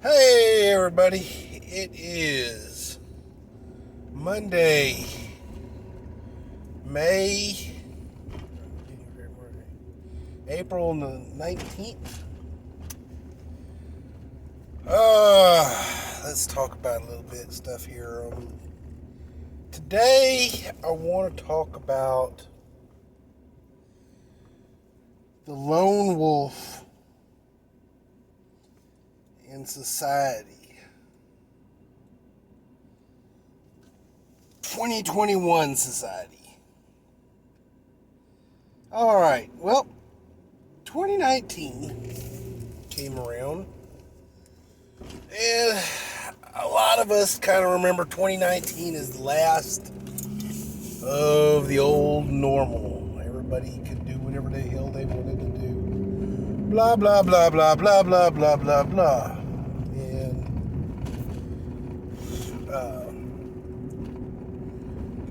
Hey everybody, it is Monday, May, April the 19th. Let's talk about a little bit of stuff here. Today I want to talk about the lone wolf in society. 2021 society. Alright, well, 2019 came around, and a lot of us kind of remember 2019 as the last of the old normal. Everybody could do whatever the hell they wanted to do. Blah, blah, blah, blah, blah, blah, blah, blah, blah. And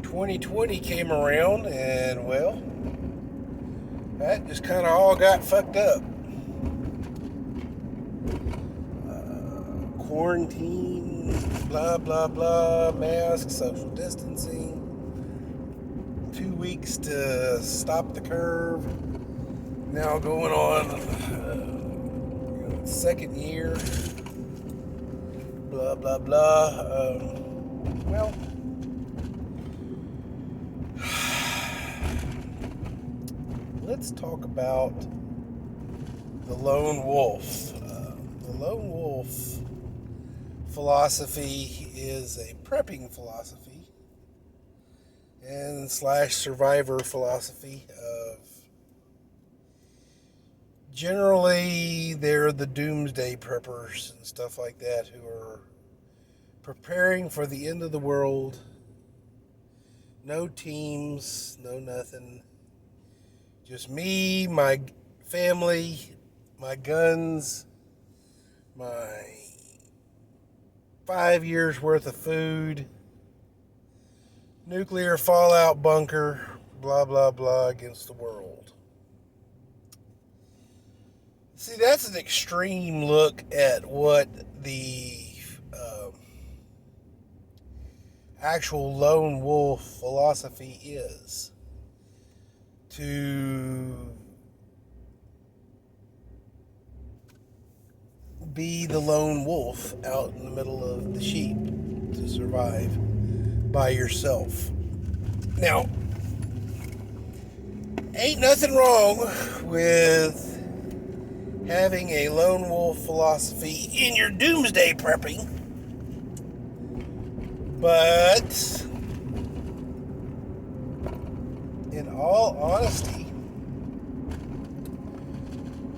2020 came around, and well, that just kind of all got fucked up. Quarantine, blah, blah, blah, masks, social distancing, 2 weeks to stop the curve. Now going on second year, blah, blah, blah. Well, let's talk about the lone wolf. The lone wolf philosophy is a prepping philosophy and slash survivor philosophy of generally they're the doomsday preppers and stuff like that who are preparing for the end of the world. No teams, no nothing. Just me, my family, my guns, my 5 years worth of food, nuclear fallout bunker, blah, blah, blah, against the world. See, that's an extreme look at what the actual lone wolf philosophy is. To be the lone wolf out in the middle of the sheep to survive by yourself. Now, ain't nothing wrong with having a lone wolf philosophy in your doomsday prepping, but in all honesty,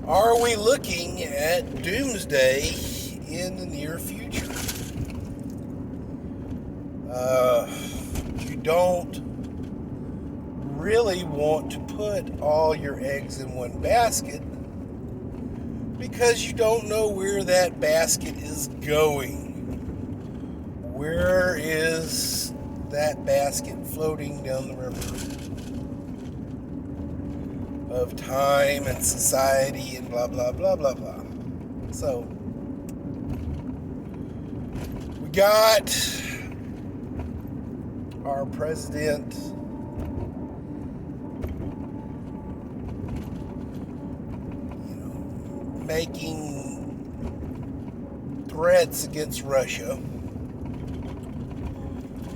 are we looking at doomsday in the near future? You don't really want to put all your eggs in one basket because you don't know where that basket is going. Where is that basket floating down the river of time and society and blah, blah, blah, blah, blah. So, we got our president making threats against Russia.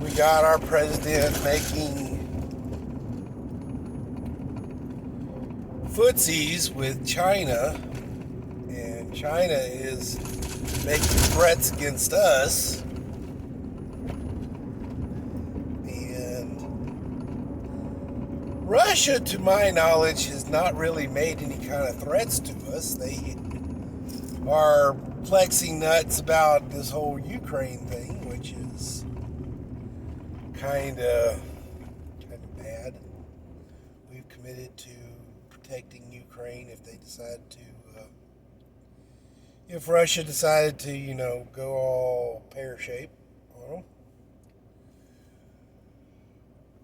We got our president making footsies with China, and China is making threats against us. And Russia, to my knowledge, has not really made any kind of threats to us. They are flexing nuts about this whole Ukraine thing, which is kind of bad. We've committed to protecting Ukraine if they decide to, if Russia decided to, go all pear-shaped on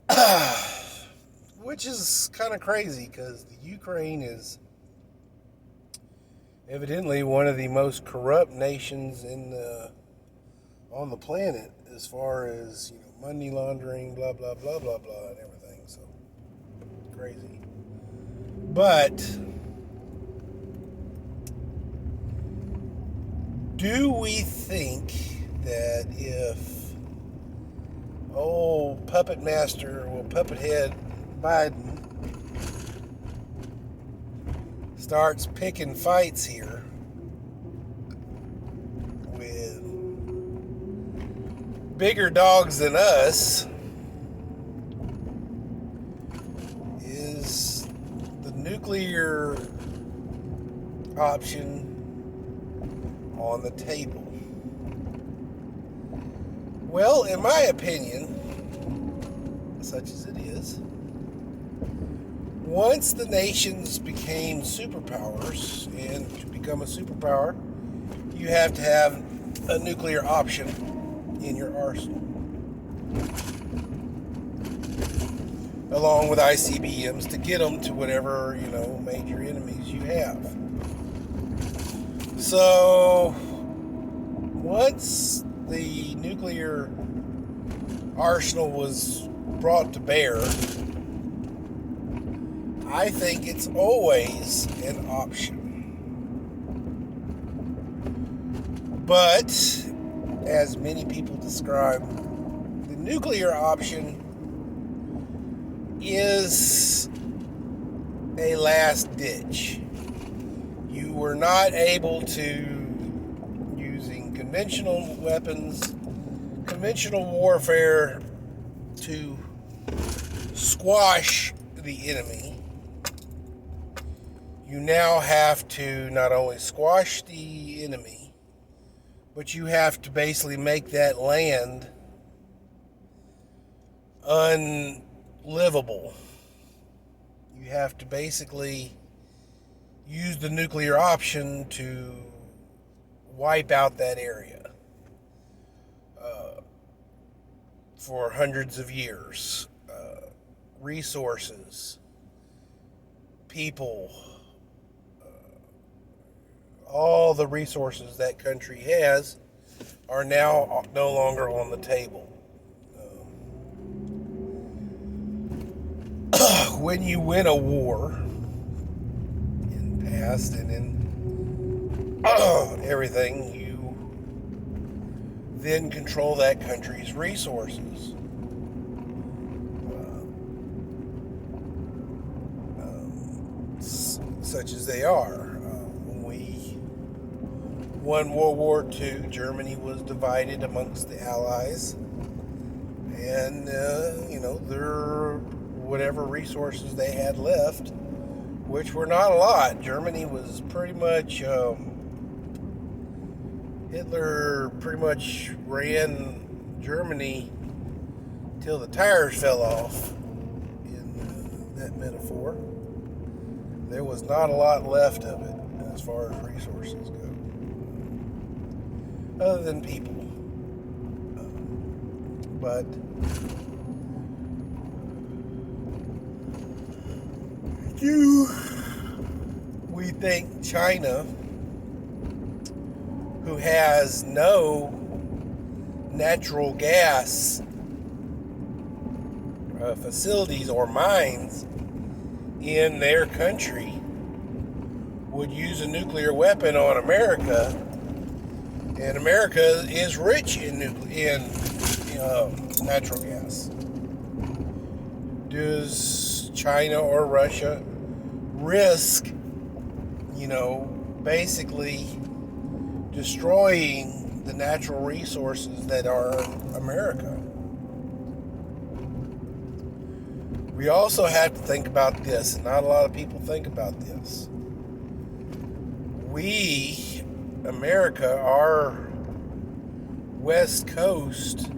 them. Which is kind of crazy because the Ukraine is evidently one of the most corrupt nations on the planet as far as money laundering, blah blah blah blah blah, and everything. So crazy. But do we think that if old puppet master, well, puppet head Biden starts picking fights here with bigger dogs than us, is the nuclear option on the table? Well, in my opinion, such as it is, once the nations became superpowers, and to become a superpower, you have to have a nuclear option in your arsenal, along with ICBMs to get them to whatever, major enemies you have. So, once the nuclear arsenal was brought to bear, I think it's always an option. But, as many people describe, the nuclear option is a last ditch. You were not able to, using conventional weapons, conventional warfare, to squash the enemy. You now have to not only squash the enemy, but you have to basically make that land unlivable. You have to basically use the nuclear option to wipe out that area for hundreds of years. Resources, people, all the resources that country has are now no longer on the table. When you win a war in the past and in everything, you then control that country's resources. Such as they are. When we won World War II, Germany was divided amongst the Allies, and their whatever resources they had left, which were not a lot. Germany was pretty much Hitler pretty much ran Germany till the tires fell off, in that metaphor. There was not a lot left of it as far as resources go, other than people. But we think China, who has no natural gas facilities or mines in their country, would use a nuclear weapon on America, and America is rich in natural gas. Does China or Russia risk, basically destroying the natural resources that are America? We also have to think about this, and not a lot of people think about this. We, America, our West Coast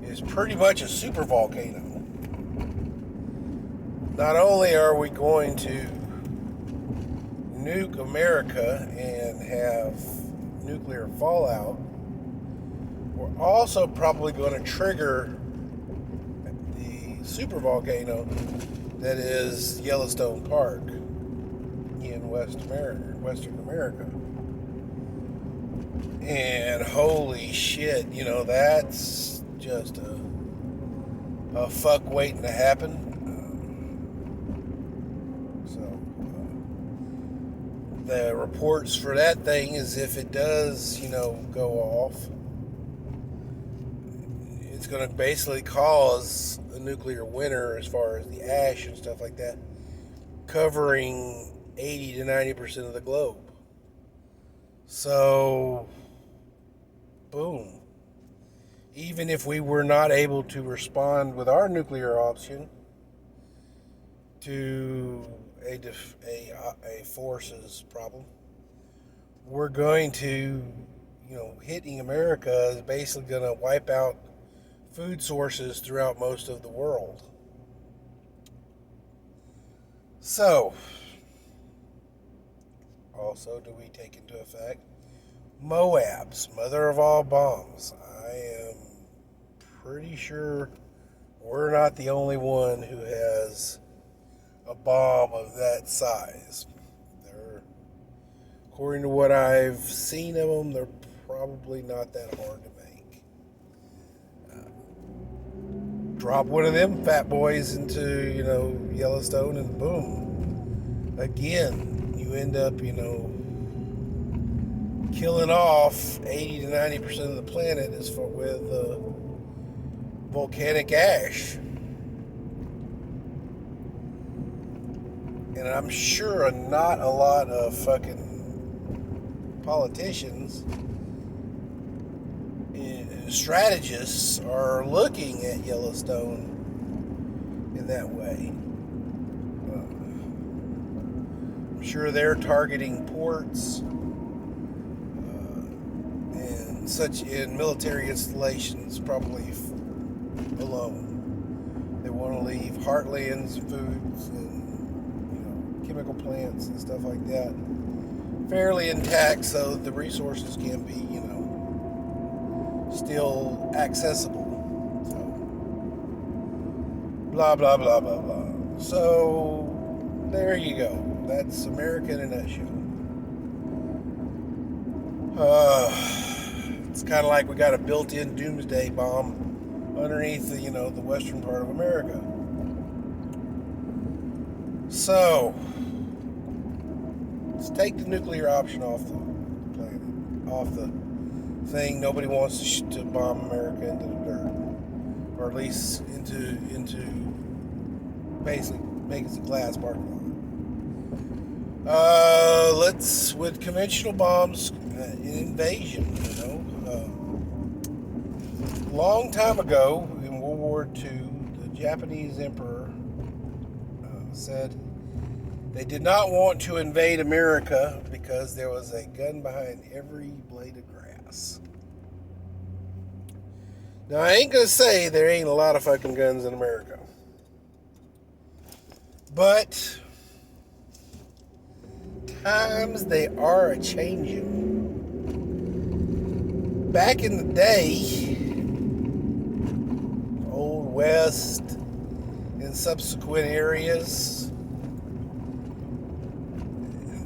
is pretty much a super volcano. Not only are we going to nuke America and have nuclear fallout, we're also probably going to trigger super volcano that is Yellowstone Park in Western America. And holy shit, that's just a fuck waiting to happen. The reports for that thing is if it does, go off, it's going to basically cause a nuclear winter as far as the ash and stuff like that, covering 80 to 90% of the globe. So, boom. Even if we were not able to respond with our nuclear option to a forces problem, we're going to, hitting America is basically going to wipe out food sources throughout most of the world. So, also, do we take into effect Moab's mother of all bombs? I am pretty sure we're not the only one who has a bomb of that size. According to what I've seen of them, they're probably not that hard to make. Drop one of them fat boys into, Yellowstone, and boom. Again, you end up, killing off 80 to 90% of the planet with volcanic ash. And I'm sure not a lot of fucking politicians, strategists are looking at Yellowstone in that way. I'm sure they're targeting ports and such in military installations, probably alone. They want to leave heartlands, foods, and chemical plants and stuff like that fairly intact, so the resources can be, still accessible. So, blah, blah, blah, blah, blah. So, there you go. That's America in a nutshell. It's kind of like we got a built-in doomsday bomb underneath the, the western part of America. So, let's take the nuclear option off the planet, off the thing. Nobody wants to bomb America into the dirt, or at least into basically make it a glass parking lot. Let's with conventional bombs, invasion. Long time ago in World War II, the Japanese emperor said they did not want to invade America because there was a gun behind every blade of grass. Now, I ain't going to say there ain't a lot of fucking guns in America. But times they are a-changing. Back in the day, Old West and subsequent areas,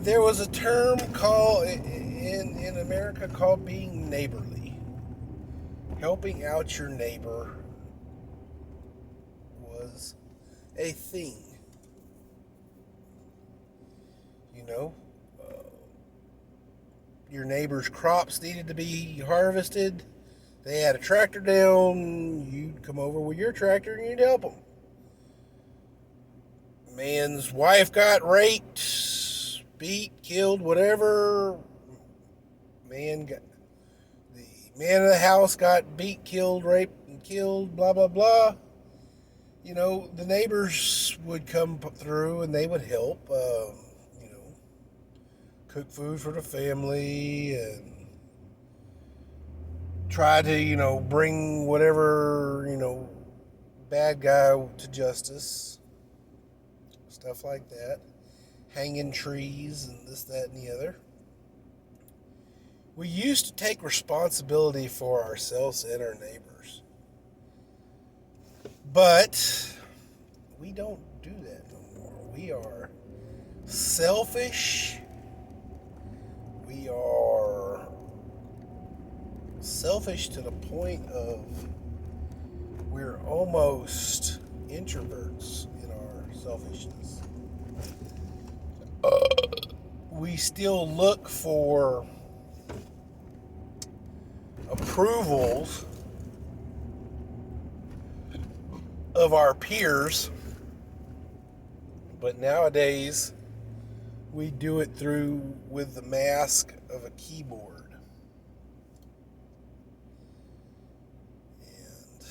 there was a term called in America called being neighborly. Helping out your neighbor was a thing. Your neighbor's crops needed to be harvested. They had a tractor down. You'd come over with your tractor and you'd help them. Man's wife got raped, beat, killed, whatever. The man of the house got beat, killed, raped, and killed, blah, blah, blah. The neighbors would come through and they would help, cook food for the family and try to, bring whatever, bad guy to justice. Stuff like that. Hanging trees and this, that, and the other. We used to take responsibility for ourselves and our neighbors. But we don't do that no more. We are selfish We are selfish to the point of we're almost introverts in our selfishness. We still look for approvals of our peers, but nowadays we do it through with the mask of a keyboard. And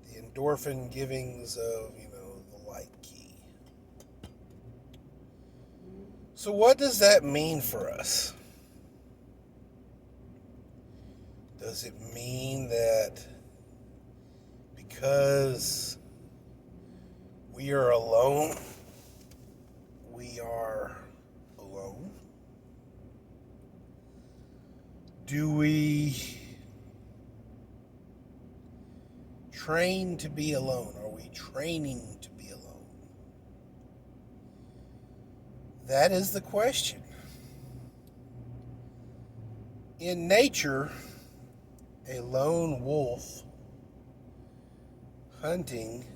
the endorphin givings of, the like key. So what does that mean for us? Does it mean that because we are alone, we are alone? Do we train to be alone? Are we training to be alone? That is the question. In nature, a lone wolf hunting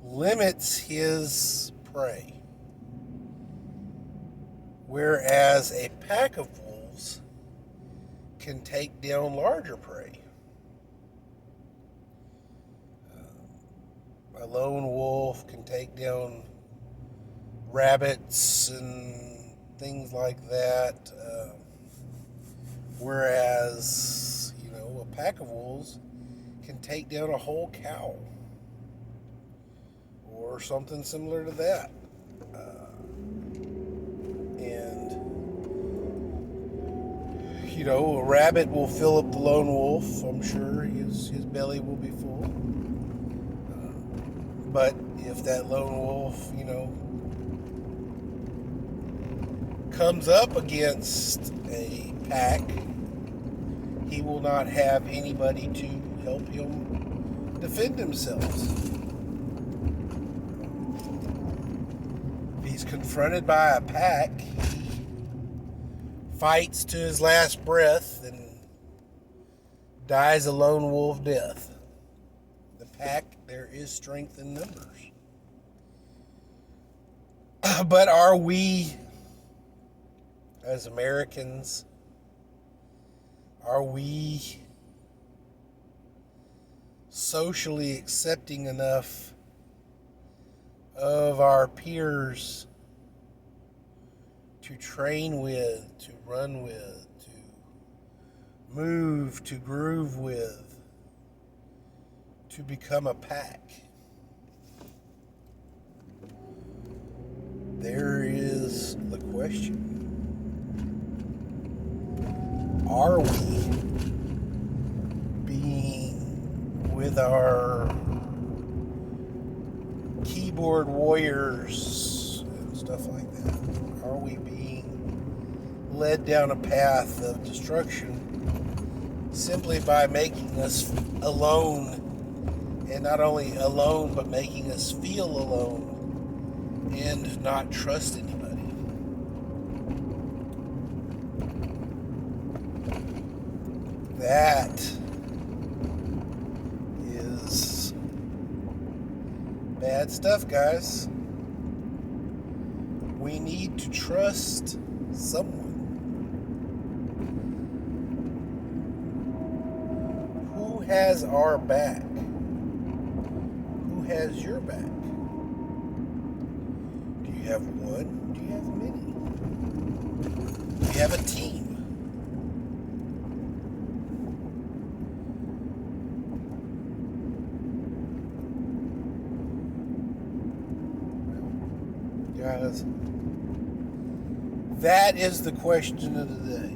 limits his prey, whereas a pack of wolves can take down larger prey. A lone wolf can take down rabbits and things like that, whereas, a pack of wolves can take down a whole cow or something similar to that. And, a rabbit will fill up the lone wolf. I'm sure his belly will be full. But if that lone wolf, comes up against a pack, he will not have anybody to help him defend himself. If he's confronted by a pack, he fights to his last breath and dies a lone wolf death. The pack, there is strength in numbers. But are we, as Americans, are we socially accepting enough of our peers to train with, to run with, to move, to groove with, to become a pack? There is the question. Are we being with our keyboard warriors and stuff like that? Are we being led down a path of destruction simply by making us alone, and not only alone, but making us feel alone and not trust anybody? That is bad stuff, guys. We need to trust someone. Who has our back? Who has your back? Do you have one? Do you have many? Do you have a team? Guys, that is the question of the day.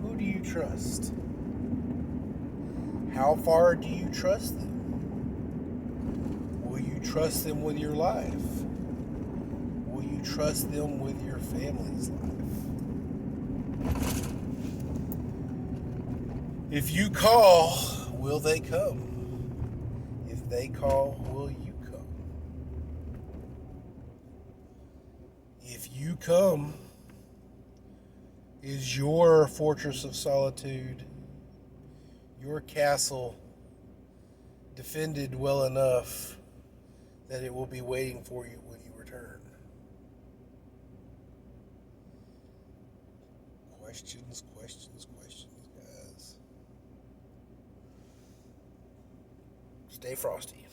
Who do you trust? How far do you trust them? Will you trust them with your life? Will you trust them with your family's life? If you call, will they come? If they call, will you come? If you come, is your fortress of solitude, your castle, defended well enough that it will be waiting for you when you return? Questions, questions, questions, guys. Stay frosty.